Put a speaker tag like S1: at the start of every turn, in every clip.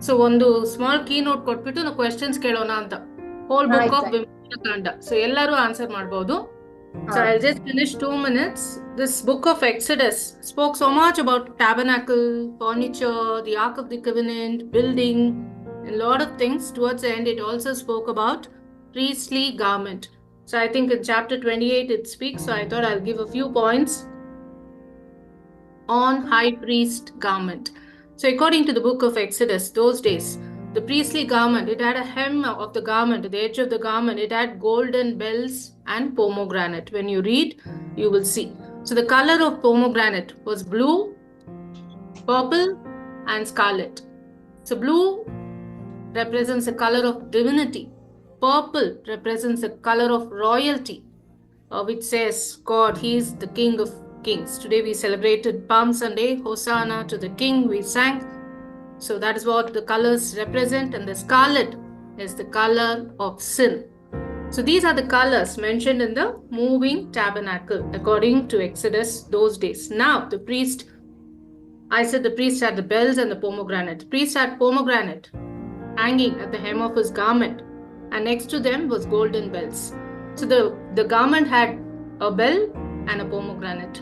S1: So ಒಂದು small key note ಕೊಟ್ಬಿಟ್ಟು ನಾವು ಕ್ವೆಶನ್ಸ್ ಕೇಳೋಣ ಅಂತ. ಹೋಲ್ ಬುಕ್ ಆಫ್ ವಿಮೋಚನಕಾಂಡ. ಸೊ ಎಲ್ಲರೂ ಆನ್ಸರ್ ಮಾಡಬಹುದು. So I'll just finish 2 minutes. This book of Exodus spoke so much about tabernacle, furniture, the Ark of the Covenant, building, a lot of things. Towards the end, it also spoke about priestly garment. So I think in chapter 28 it speaks. So I thought I'll give a few points on high priest garment. So according to the book of Exodus, those days, the priestly garment, it had a hem of the garment, the edge of the garment, it had golden bells and pomegranate. When you read, you will see. So the color of pomegranate was blue, purple, and scarlet. So blue represents the color of divinity. Purple represents the color of royalty, which says God, He is the King of Kings. Today we celebrated Palm Sunday, Hosanna to the King, we sang. So that is what the colors represent, and the scarlet is the color of sin. So these are the colors mentioned in the moving tabernacle according to Exodus those days. Now the priest, I said the priest had the bells and the pomegranate. The priest had pomegranate hanging at the hem of his garment, and next to them was golden bells. So the garment had a bell and a pomegranate.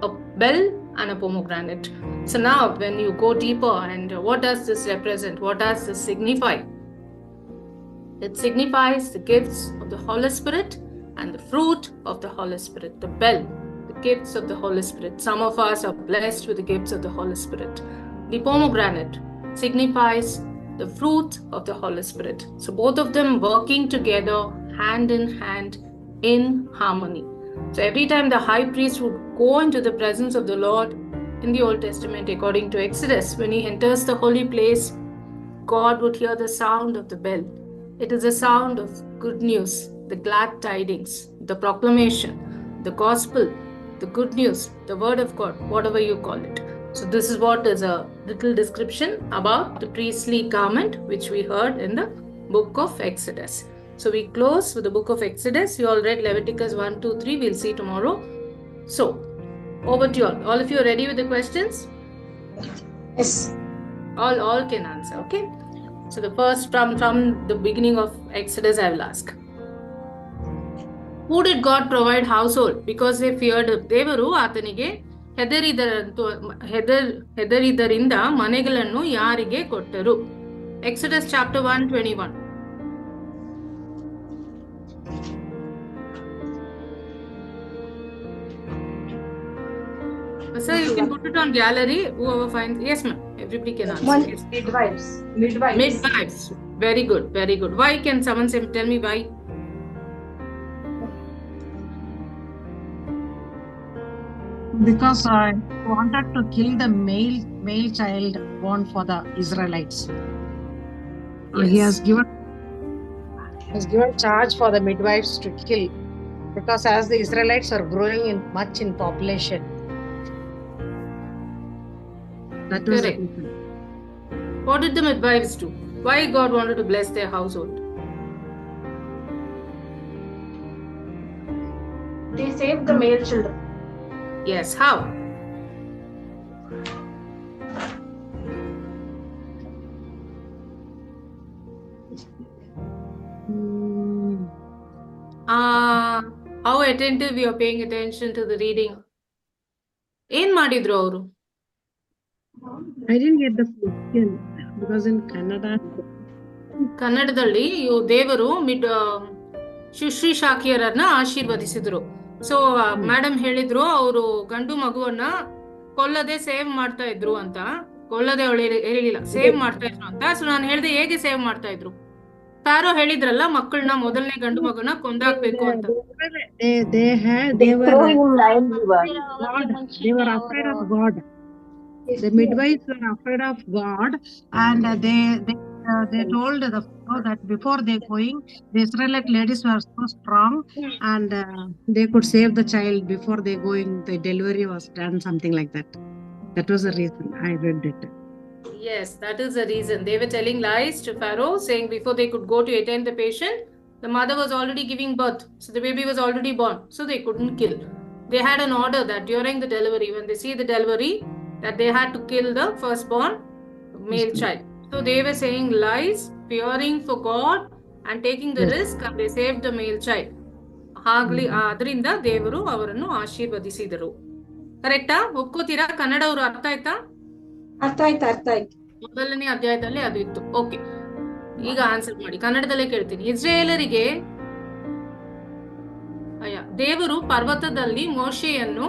S1: A bell and a pomegranate. So now when you go deeper, and what does this represent? What does this signify? It signifies the gifts of the Holy Spirit and the fruit of the Holy Spirit. The bell, the gifts of the Holy Spirit. Some of us are blessed with the gifts of the Holy Spirit. The pomegranate signifies the fruit of the Holy Spirit. So both of them working together hand in hand in harmony. So every time the high priest would go into the presence of the Lord in the Old Testament, according to Exodus, when he enters the holy place, God would hear the sound of the bell. It is a sound of good news, the glad tidings, the proclamation, the gospel, the good news, the word of God, whatever you call it. So this is what is a little description about the priestly garment, which we heard in the book of Exodus. So we close with the book of Exodus. You all read Leviticus 1, 2, 3. We'll see tomorrow. So over to you all. All of you are ready with the questions?
S2: Yes.
S1: All can answer, okay? So the first from the beginning of Exodus, I will ask. Who did God provide household? Because they feared him. ದೇವರು ಆತನಿಗೆ ಹೆದರಿದರಿಂದ ಮನೆಗಳನ್ನು ಯಾರಿಗೆ ಕೊಟ್ಟರು? Exodus chapter 1:21. Sir, you can put it on gallery. Whoever finds. Yes, ma'am. Everybody can answer.
S2: One,
S1: yes.
S2: midwives.
S1: Midwives. Very good. Very good. Why? Can someone tell me why?
S3: Because I wanted to kill the male child born for the Israelites.
S1: Yes.
S3: He has given charge for the midwives to kill, because as the Israelites are growing much in population. That was
S1: correct. What did the midwives do? Why God wanted to bless their household?
S2: They saved the male children.
S1: Yes. How? How attentive you are paying attention to the reading? ಏನ್ ಮಾಡಿದ್ರು ಅವರು?
S3: I didn't get the question because in Kannada.
S1: ಕನ್ನಡದಲ್ಲಿ ದೇವರು ಶುಶ್ರೂಷಕಿಯರನ್ನ ಆಶೀರ್ವದಿಸಿದ್ರು. So madam ಹೇಳಿದ್ರು ಅವರು ಗಂಡು ಮಗುವನ್ನ ಕೊಲ್ಲದೆ save ಮಾಡ್ತಾ ಇದ್ರು ಅಂತ. ಕೊಲ್ಲದೆ ಅವಳು ಹೇಳಿಲ್ಲ, ಸೇವ್ ಮಾಡ್ತಾ ಇದ್ರು ಅಂತ. ಸೊ ನಾನು ಹೇಳಿದೆ ಹೇಗೆ ಸೇವ್ ಮಾಡ್ತಾ ಇದ್ರು? ತಾರೋ ಹೇಳಿದ್ರಲ್ಲ, ಮಕ್ಕಳನ್ನ ಮೊದಲನೇ ಗಂಡು ಮಗನ ಕೊಂದಾಕ್ಬೇಕು ಅಂತ.
S3: They were afraid of God. The midwives were afraid of God, and they told the Pharaoh that before they going, the Israelite ladies were so strong, and they could save the child before they going. The delivery was done, something like that. That was the reason I read it.
S1: Yes, that is the reason. They were telling lies to Pharaoh, saying before they could go to attend the patient, the mother was already giving birth. So the baby was already born. So they couldn't kill. They had an order that during the delivery, when they see the delivery, that they had to kill the firstborn male child. So they were saying lies, fearing for God and taking the risk, and they saved the male child. ಆಗ್ಲಿ ಅದರಿಂದ ದೇವರು ಅವರನ್ನು ಆಶೀರ್ವದಿಸಿದರು. ಕರೆಕ್ಟಾ? ಒಪ್ಕೋತೀರಾ? ಕನ್ನಡವರು ಅರ್ಥ ಆಯ್ತಾ?
S2: ಅರ್ಥ ಆಯ್ತು.
S1: ಮೊದಲನೇ ಅಧ್ಯಾಯದಲ್ಲಿ ಅದು ಇತ್ತು. ಓಕೆ, ಈಗ ಆನ್ಸರ್ ಮಾಡಿ. ಕನ್ನಡದಲ್ಲೇ ಕೇಳ್ತೀನಿ. ಇಸ್ರಾಯೇಲರಿಗೆ ದೇವರು ಪರ್ವತದಲ್ಲಿ ಮೋಶೆಯನ್ನು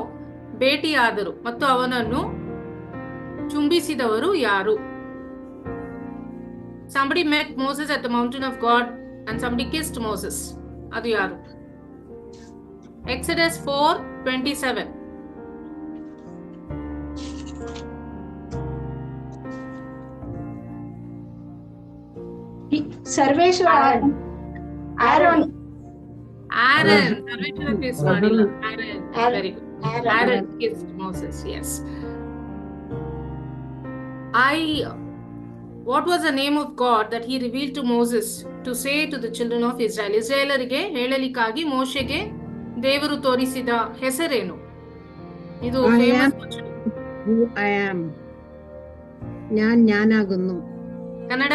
S1: ಭೇಟಿಯಾದರು ಮತ್ತು ಅವನನ್ನು ಚುಂಬಿಸಿದವರು ಯಾರು? Somebody met Moses at the mountain of God and somebody kissed Moses. ಅದು ಯಾರು? Exodus 4:27.
S2: ಸರ್ವೇಶ್ವರ ಆರೋನ್.
S1: ಸರ್ವೇಶ್ವರ ಕಿಸ್ ಮಾಡಿಲ್ಲ. Very good. Aaron kissed Moses. Yes. What was the name of God that he revealed to Moses to say to the children of Israel? ಇಸ್ರಾಯೇಲರಿಗೆ ಹೇಳಲಿಕ್ಕಾಗಿ ಮೋಶೆಗೆ ದೇವರು ತೋರಿಸಿದ ಹೆಸರೇನು? ಇದು famous ವಚನ.
S3: I am. ഞാനാകുന്നു.
S1: ಕನ್ನಡ?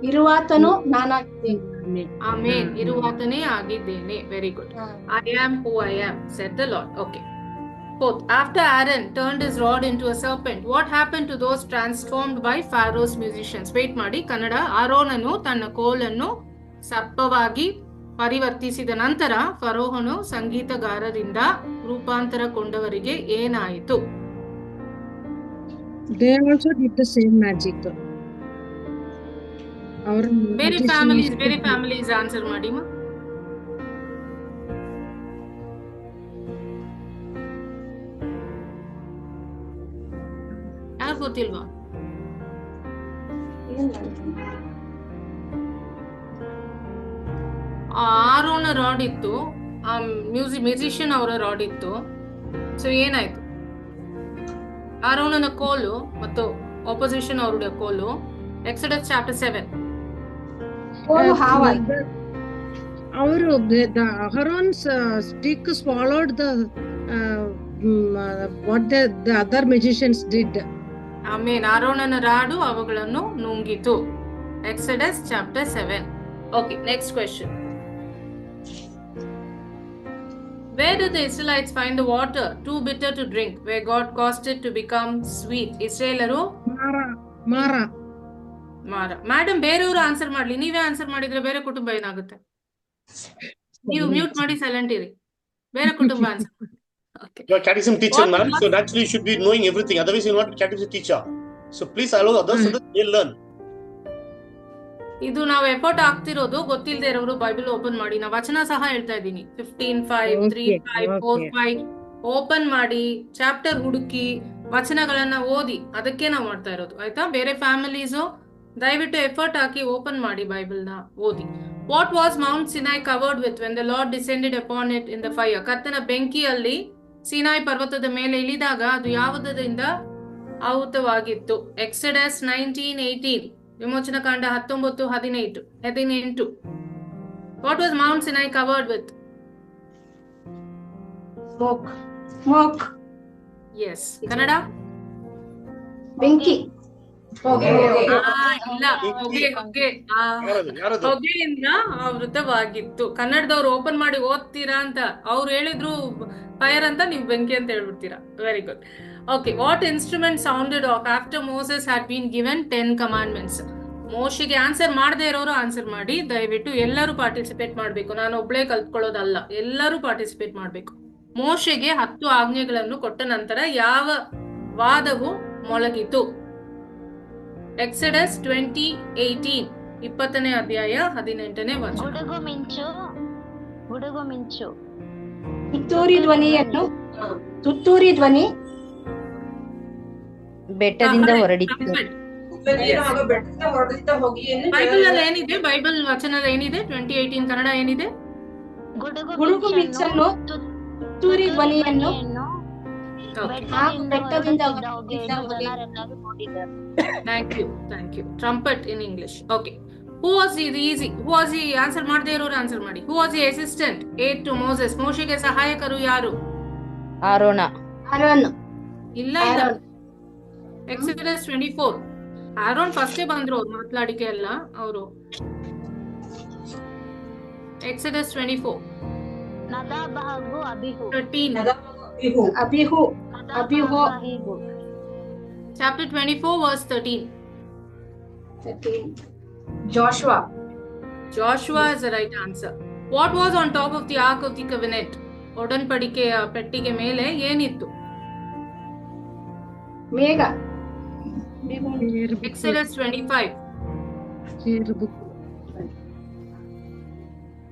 S2: ಇರುವಾತನು ನಾನಾಗಿದ್ದೇನೆ.
S1: ಆಮೆನ್. ಇರುವಾತನೇ ಆಗಿದ್ದೇನೆ. Very good. I am who I am, said the Lord. Okay. Fourth, after Aaron turned his rod into a serpent, what happened to those transformed by Pharaoh's musicians? Wait ಮಾಡಿ. ಕನ್ನಡ. ಆರೋನನು ತನ್ನ ಕೋಲನ್ನು ಸರ್ಪವಾಗಿ ಪರಿವರ್ತಿಸಿದ ನಂತರ ಫರೋಹನು ಸಂಗೀತಗಾರರಿಂದ ರೂಪಾಂತರಗೊಂಡವರಿಗೆ ಏನಾಯಿತು?
S3: They also did the same magic.
S1: ಬೇರೆ families answer ಮಾಡಿ. ಯಾರು ಗೊತ್ತಿಲ್ವಾ? ಆರೋನ ರಾಡ್ ಇತ್ತು, ಮ್ಯೂಸಿಷಿಯನ್ ಅವರ ರಾಡ್ ಇತ್ತು. ಸೊ ಏನಾಯ್ತು? ಆರೋನನ ಕೋಲು ಮತ್ತು ಆಪೋಸಿಷನ್ ಅವರ ಕೋಲು. Exodus chapter 7.
S3: ಅವರು Aaron's stick swallowed what the other magicians did.
S1: ಆಮೇನ್. ಆರೋನನ ರಾಡು ಅವುಗಳನ್ನು ನುಂಗಿತು. Exodus chapter 7. Okay, next question. Where did the Israelites find the water too bitter to drink, where God caused it to become sweet? ಇಸ್ರಾಯೇಲರು
S3: ಮಾರ.
S1: Madam, ಬೇರೆಯವರು answer ಮಾಡ್ಲಿ, ನೀವೇ answer ಮಾಡಿದ್ರೆ ಬೇರೆ ಕುಟುಂಬ ಏನಾಗುತ್ತೆ? ನೀವು ಮ್ಯೂಟ್ ಮಾಡಿ ಸೈಲೆಂಟ್ ಇರಿ. ಬೇರೆ ಕುಟುಂಬ ಆನ್ಸರ್ ಮಾಡಿ. Okay.
S4: You are catechism teacher, ma'am. So naturally you should be knowing everything. Otherwise you are not a catechism teacher. So please allow others so that they learn.
S1: ಇದು ನಾವು effort ಆಗ್ತಿರೋದು. ಗೊತ್ತಿಲ್ಲದೆ ಇರೋರು Bible open ಮಾಡಿ. ನಾವು ವಚನ ಸಹ ಹೇಳ್ತಾ ಇದ್ದೀನಿ. 15:5, 3:5, 4:5 ಓಪನ್ ಮಾಡಿ, ಚಾಪ್ಟರ್ ಹುಡುಕಿ, ವಚನಗಳನ್ನ ಓದಿ. ಅದಕ್ಕೆ ನಾವು ಮಾಡ್ತಾ ಇರೋದು. ಆಯ್ತಾ? ಬೇರೆ ಫ್ಯಾಮಿಲೀಸು ದಯವಿಟ್ಟು ಎಫರ್ಟ್ ಹಾಕಿ ಓಪನ್ ಮಾಡಿ, ಬೈಬಲ್ ನ ಓದಿ. What was Mount Sinai covered with when the Lord descended upon it in the fire? ಕರ್ತನ ಬೆಂಕಿಯಲ್ಲಿ ಸಿನಾಯ್ ಪರ್ವತದ ಮೇಲೆ ಇಳಿದಾಗ ಅದು ಯಾವುದರಿಂದ ಆಹುತವಾಗಿತ್ತು? Exodus 19:18. ವಿಮೋಚನ ಕಾಂಡ 19:18. What was Mount Sinai covered with?
S2: Smoke.
S1: Yes. Kannada?
S2: ಬೆಂಕಿ.
S1: ಹೊಗೆಯಿಂದ ಆವೃತವಾಗಿತ್ತು. ಕನ್ನಡದವ್ರು ಓಪನ್ ಮಾಡಿ ಓದ್ತೀರಾ ಅಂತ ಅವ್ರು ಹೇಳಿದ್ರು ಫೈರ್ ಅಂತ, ನೀವು ಬೆಂಕಿ ಅಂತ ಹೇಳ್ಬಿಡ್ತೀರಾ. Very good. Okay. What instrument sounded off after Moses had been given 10 commandments? ಮೋಶೆಗೆ ಆನ್ಸರ್ ಮಾಡದೇ ಇರೋರು ಆನ್ಸರ್ ಮಾಡಿ. ದಯವಿಟ್ಟು ಎಲ್ಲರೂ ಪಾರ್ಟಿಸಿಪೇಟ್ ಮಾಡ್ಬೇಕು. ನಾನು ಒಬ್ಳೇ ಕಲ್ತ್ಕೊಳ್ಳೋದಲ್ಲ, ಎಲ್ಲರೂ ಪಾರ್ಟಿಸಿಪೇಟ್ ಮಾಡ್ಬೇಕು. ಮೋಶೆಗೆ 10 ಆಜ್ಞೆಗಳನ್ನು ಕೊಟ್ಟ ನಂತರ ಯಾವ ವಾದವು ಮೊಳಗಿತು? Exodus 20:18. 20ನೇ ಅಧ್ಯಾಯ 18ನೇ ವಚನ.
S5: ಗುಡುಗು ಮಿಂಚು.
S2: ತುತ್ತೂರಿ ಧ್ವನಿ
S5: ಬೆಟ್ಟದಿಂದ ಹೊರಡಿತು.
S1: ಬೈಬಲ್ ಅಲ್ಲಿ ಏನಿದೆ? ಬೈಬಲ್ ವಚನದ ಏನಿದೆ? 20:18 ಕನ್ನಡ ಏನಿದೆ?
S2: ಗುಡುಗು ಮಿಂಚನ್ನು, ತುತ್ತೂರಿ ಧ್ವನಿಯನ್ನು ಬೆಟ್ಟದಿಂದ
S1: Thank you. Trumpet in English. Okay. Who was the answer ಮಾಡದೇ ಇರೋರು ಆನ್ಸರ್ ಮಾಡಿ. Who was the assistant aid to Moses? ಮೋಶೆಗೆ ಸಹಾಯಕರು ಯಾರು?
S5: ಆರೋನ.
S2: ಆರೋನ್.
S1: ಇಲ್ಲ
S2: ಆರೋನ್.
S1: ಎಕ್ಸಡಸ್ 24. ಆರೋನ್ ಫಸ್ಟೇ ಬಂದ್ರು ಅವ್ರು ಮಾತಾಡಿಕೆ ಅಲ್ಲ ಅವರು. ಎಕ್ಸಡಸ್ 24.
S5: ನದಾಬ್ ಹಾಗೂ ಅಬಿಹು.
S1: 13.
S2: ಅಬಿಹು. ಅಬಿಹು.
S1: Chapter 24 verse 13.
S2: 13. Joshua.
S1: Joshua is the right answer. What was on top of the Ark of the Covenant? ಒಡன்பಡಿಕೆಯ ಪೆಟ್ಟಿಗೆ ಮೇಲೆ ಏನಿತ್ತು?
S2: ಮೇಘ.
S1: Exodus 25.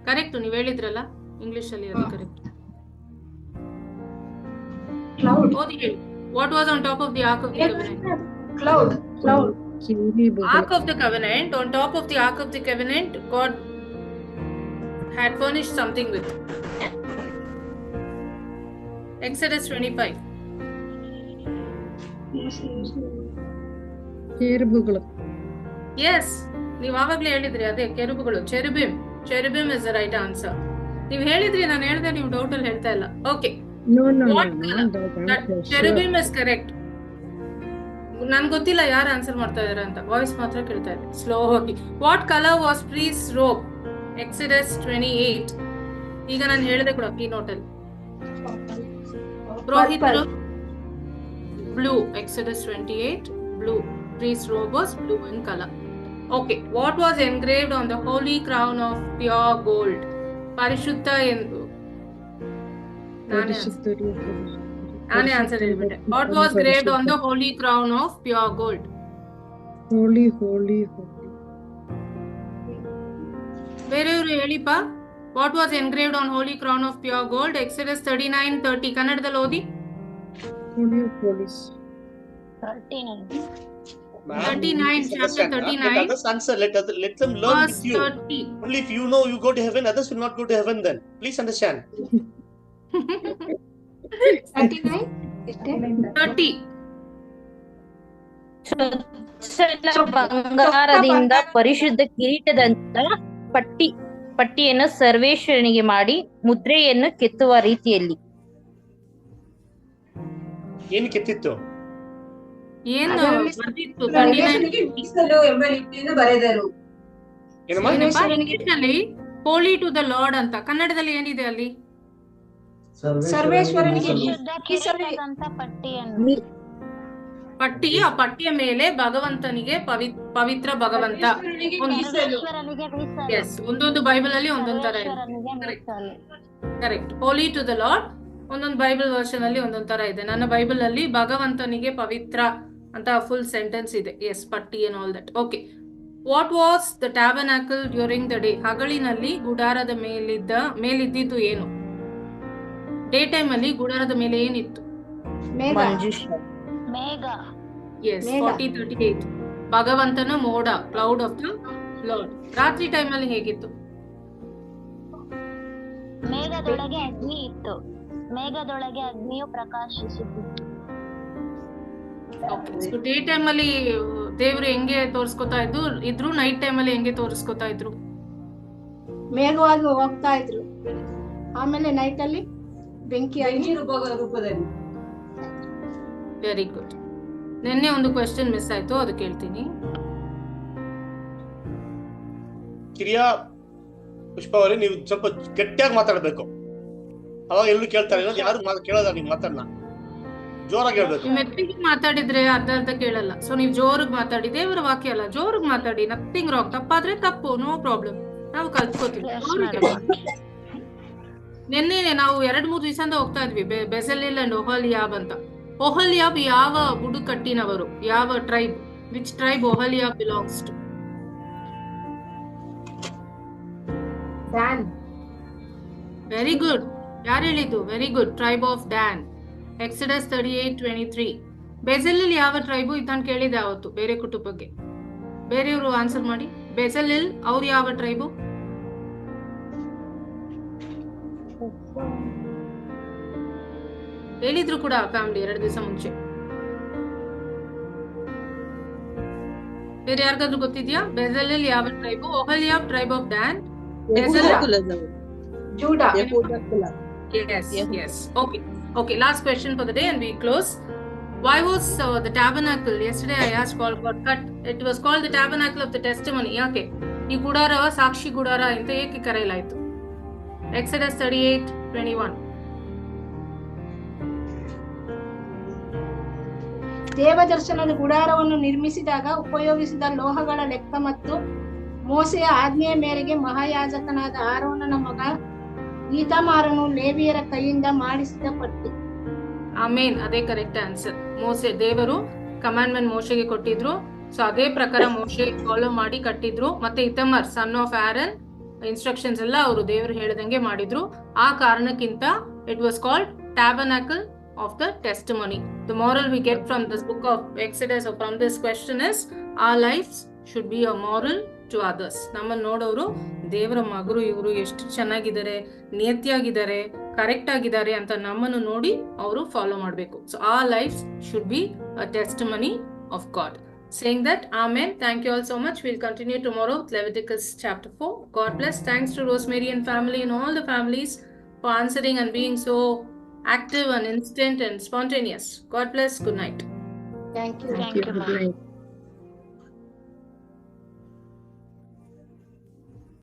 S1: ಕರೆಕ್ಟ್, ನೀವು ಹೇಳಿದ್ರಲ್ಲ ಇಂಗ್ಲಿಷ್ ಅಲ್ಲಿ, ಅದು ಕರೆಕ್ಟ್.
S2: Cloud.
S1: ಓದಿ ಹೇಳಿ. What was on top of the Ark of the Covenant?
S2: Cloud. Cloud.
S1: Ark of the Covenant, on top of the Ark of the Covenant, God had furnished something with. Exodus 25.
S3: ಕೆರೂಬುಗಳು.
S1: Yes, ನೀವು ಆವಾಗಲೇ ಹೇಳಿದ್ರಿ, ಅದೇ ಕೆರೂಬುಗಳು. Cherubim is the right answer. ನೀವು ಹೇಳಿದ್ರಿ, ನಾನು ಹೇಳಿದೆ, ನೀವು ಡೌಟ್ ಅಲ್ಲಿ ಹೇಳ್ತಾ ಇಲ್ಲ. Okay, cherubim is correct. ನನ್ಗೆ ಗೊತ್ತಿಲ್ಲ ಯಾರು ಆನ್ಸರ್ ಮಾಡ್ತಾ ಇದಾರೆ ಅಂತ, ವಾಯ್ಸ್ ಮಾತ್ರ ಕೇಳ್ತಾ ಇದೆ ಸ್ಲೋ ಹೋಗಿ. What colour was priest robe? Exodus 28. ಈಗ ನಾನು ಹೇಳಿದೆ ಕೂಡ ಕೀ ನೋಟ್ ಅಲ್ಲಿ. ಪುರೋಹಿತರು blue. Exodus 28 blue. Priest robe was blue in colour. Okay, what was engraved on the holy crown of pure gold? ಪರಿಶುದ್ಧ ಎಂದು ನಾನೇ ಆನ್ಸರ್ ಹೇಳ್ಬಿಟ್ಟೆ. What was graved on the holy crown of pure gold?
S3: Holy.
S1: ಬೇರೆಯವರು ಹೇಳಿಪ್ಪ. What was engraved on holy crown of pure gold? Exodus 39:30. ಕನ್ನಡದಲ್ಲಿ ಓದಿ. 39, chapter 39.
S4: Let others answer. Let them learn
S1: Verse
S4: with you.
S1: 30.
S4: Only if you know you go to heaven, others will not go to heaven then. Please understand.
S2: 39.
S1: 30.
S5: ಬಂಗಾರದಿಂದ ಪರಿಶುದ್ಧ ಕಿರೀಟದಂತ ಪಟ್ಟಿಯನ್ನು ಸರ್ವೇಶ್ವರನಿಗೆ ಮಾಡಿ ಮುದ್ರೆಯನ್ನು ಕೆತ್ತುವ ರೀತಿಯಲ್ಲಿ.
S4: ಏನು ಕೆತ್ತಿತ್ತು?
S1: ಏನು ಬರ್ದಿತ್ತು? ಇಂಗ್ಲಿಷಲ್ಲಿ ಹೋಲಿ to the lord ಅಂತ. ಕನ್ನಡದಲ್ಲಿ ಏನಿದೆ ಅಲ್ಲಿ?
S2: ಸರ್ವೇಶ್ವರನಿಗೆ
S1: ಪಟ್ಟಿ. ಆ ಪಟ್ಟಿಯ ಮೇಲೆ ಭಗವಂತನಿಗೆ ಪವಿತ್ರ ಭಗವಂತ. ಎಸ್, ಒಂದೊಂದು ಬೈಬಲ್ ಅಲ್ಲಿ ಒಂದೊಂದು ತರ ಇದೆ. Correct. Holy to the lord ಒಂದೊಂದು ಬೈಬಲ್ ವರ್ಷನ್ ಅಲ್ಲಿ ಒಂದೊಂದು ತರ ಇದೆ. ನನ್ನ ಬೈಬಲ್ ಅಲ್ಲಿ ಭಗವಂತನಿಗೆ ಪವಿತ್ರ ಅಂತ ಫುಲ್ ಸೆಂಟೆನ್ಸ್ ಇದೆ. ಎಸ್, ಪಟ್ಟಿ and all that. Okay, what was the tabernacle during the day? ಹಗಲಿನಲ್ಲಿ ಗುಡಾರದ ಮೇಲಿದ್ದಿದ್ದು ಏನು? ಡೇ ಟೈಮ್ ಅಲ್ಲಿ ಗುಡಾರದ ಮೇಲೆ ಏನಿತ್ತು?
S2: ಮೇಘ.
S1: ಎಸ್, 40:38. ಭಗವಂತನ ಮೋಡ, ಕ್ಲೌಡ್ ಆಫ್ ದ ಲಾರ್ಡ್. ರಾತ್ರಿ ಟೈಮ್ ಅಲ್ಲಿ ಹೇಗಿತ್ತು?
S5: ಮೇಘದೊಳಗೆ ಅಗ್ನಿ ಇತ್ತು. ಮೇಘದೊಳಗೆ ಅಗ್ನಿಯು ಪ್ರಕಾಶಿಸುತ್ತಿತ್ತು.
S1: ಡೇ ಟೈಮ್ ಅಲ್ಲಿ ದೇವ್ರು ಹೆಂಗೆ ತೋರಿಸ್ಕೊತಾ ಇದ್ರು? ನೈಟ್ ಟೈಮ್ ಅಲ್ಲಿ ಹೆಂಗೆ ತೋರಿಸ್ಕೊತಾ ಇದ್ರು?
S2: ಮೇಘವಾಗಿ ಹೋಗ್ತಾ ಇದ್ರು. ಆಮೇಲೆ ನೈಟ್ ಅಲ್ಲಿ ಬೆಂಕಿ ರೂಪದಲ್ಲಿ.
S1: Very good. ನಿನ್ನೆ ಒಂದು ಕ್ವೆಶ್ಚನ್ ಮಿಸ್ ಆಯ್ತು, ಅದು ಕೇಳ್ತೀನಿ.
S4: ಕಿರಿಯಾ ಪುಷ್ಪ ಅವರೇ, ನೀವು ಸ್ವಲ್ಪ ಗಟ್ಟಿಯಾಗಿ ಮಾತಾಡ್ಬೇಕು. ಅವಾಗ ಎಲ್ಲರೂ ಕೇಳ್ತಾರೆ. ಯಾರು ಕೇಳೋದ ನಿಮ್ ಮಾತನ್ನ? ಜೋರಾಗಿ ಹೇಳ್ಬೇಕು.
S1: ಮೆತ್ತಿಗೆ ಮಾತಾಡಿದ್ರೆ ಅರ್ಧ ಕೇಳಲ್ಲ. ಸೊ ನೀವು ಜೋರಾಗಿ ಮಾತಾಡಿ. ದೇವರ ವಾಕ್ಯ ಅಲ್ಲ, ಜೋರಾಗಿ ಮಾತಾಡಿ. Nothing wrong. ತಪ್ಪಾದ್ರೆ ತಪ್ಪು, ನೋ ಪ್ರಾಬ್ಲಮ್. ನಾವು ಕಲ್ತ್ಕೋತೀವಿ. ನಿನ್ನೆ ನಾವು 2-3 ದಿವಸದಿಂದ ಹೋಗ್ತಾ ಇದ್ವಿ ಬೆಸಲೆಲ್ ಅಂಡ್ ಒಹೋಲಿಯಾಬ್ ಅಂತ. ಒಹೋಲಿಯಾಬ್ ಯಾವ ಬುಡಕಟ್ಟಿನವರು? ಯಾವ tribe? Which tribe Oholiab belongs to?
S2: Dan.
S1: Very good. ಯಾರು ಹೇಳಿದ್ದು? Very good. Tribe of Dan. Exodus 38:23. Bezalel ಯಾವ ಟ್ರೈಬು? ಇದನ್ನ ಕೇಳಿದೆ ಅವತ್ತು ಬೇರೆ ಕುಟುಂಬಕ್ಕೆ. ಬೇರೆಯವರು ಆನ್ಸರ್ ಮಾಡಿ. ಬೆಸಲೆಲ್ ಅವ್ರು ಯಾವ ಟ್ರೈಬು? ಹೇಳಿದ್ರು ಕೂಡ ಫ್ಯಾಮಿಲಿ 2 ದಿವಸ ಮುಂಚೆ. ಬೇರೆ ಯಾರಿಗಾದ್ರೂ ಗೊತ್ತಿದ್ಯಾ? ಬೆಸಲೆಲ್ ಯಾವ tribe? Oholiab tribe of Dan.
S2: Judah.
S1: Yes. Okay. Okay, last question for the day and we close. Why was the tabernacle, yesterday I asked, got cut? It was called the tabernacle of the testimony. ಯಾಕೆ ಈ ಗುಡಾರ ಸಾಕ್ಷಿ ಗುಡಾರ ಅಂತ ಏಕೆ ಕರೆಯಲಾಯಿತು? Exodus 38:21.
S2: ದೇವದರ್ಶನದ ಗುಡಾರವನ್ನು ನಿರ್ಮಿಸಿದಾಗ ಉಪಯೋಗಿಸಿದ ಲೋಹಗಳ ಲೆಕ್ಕ ಮತ್ತು ಮೋಸೆಯ ಆಜ್ಞೆಯ ಮೇರೆಗೆ ಮಹಾಯಾಜಕನಾದ ಆರೋನನ ಮಗ ಈತಾಮಾರನು ಲೇವಿಯರ ಕೈಯಿಂದ ಮಾಡಿಸಿದ ಪಟ್ಟಿ.
S1: ಆಮೇನ್, ಅದೇ ಕರೆಕ್ಟ್ ಆನ್ಸರ್. ಮೋಸೆ ದೇವರು ಕಮಾಂಡ್ಮೆಂಟ್ ಮೋಶೆಗೆ ಕೊಟ್ಟಿದ್ರು, ಸೊ ಅದೇ ಪ್ರಕಾರ ಮೋಶೆ ಫಾಲೋ ಮಾಡಿ ಕಟ್ಟಿದ್ರು. ಮತ್ತೆ Ithamar son of Aaron instructions ಎಲ್ಲ ಅವರು ದೇವರು ಹೇಳಿದಂಗೆ ಮಾಡಿದ್ರು. ಆ ಕಾರಣಕ್ಕಿಂತ it was called tabernacle of the testimony. The moral we get from this book of Exodus or from this question is our lives should be a moral to others. ನಮ್ಮನ್ನು ನೋಡೋರು ದೇವರ ಮಗರು ಇವರು ಎಷ್ಟು ಚೆನ್ನಾಗಿದ್ದಾರೆ, ನಿಯತಿಯಾಗಿದ್ದಾರೆ, ಕರೆಕ್ಟ್ ಆಗಿದ್ದಾರೆ ಅಂತ ನಮ್ಮನ್ನು ನೋಡಿ ಅವರು ಫಾಲೋ ಮಾಡಬೇಕು. So our lives should be a testimony of God. Saying that, Amen. Thank you all so much. We'll continue tomorrow with Leviticus chapter 4. God bless. Thanks to Rosemary and family and all the families for answering and being so active and instant and spontaneous. God bless. Good night.
S2: Thank you.
S5: Thank you, ma'am.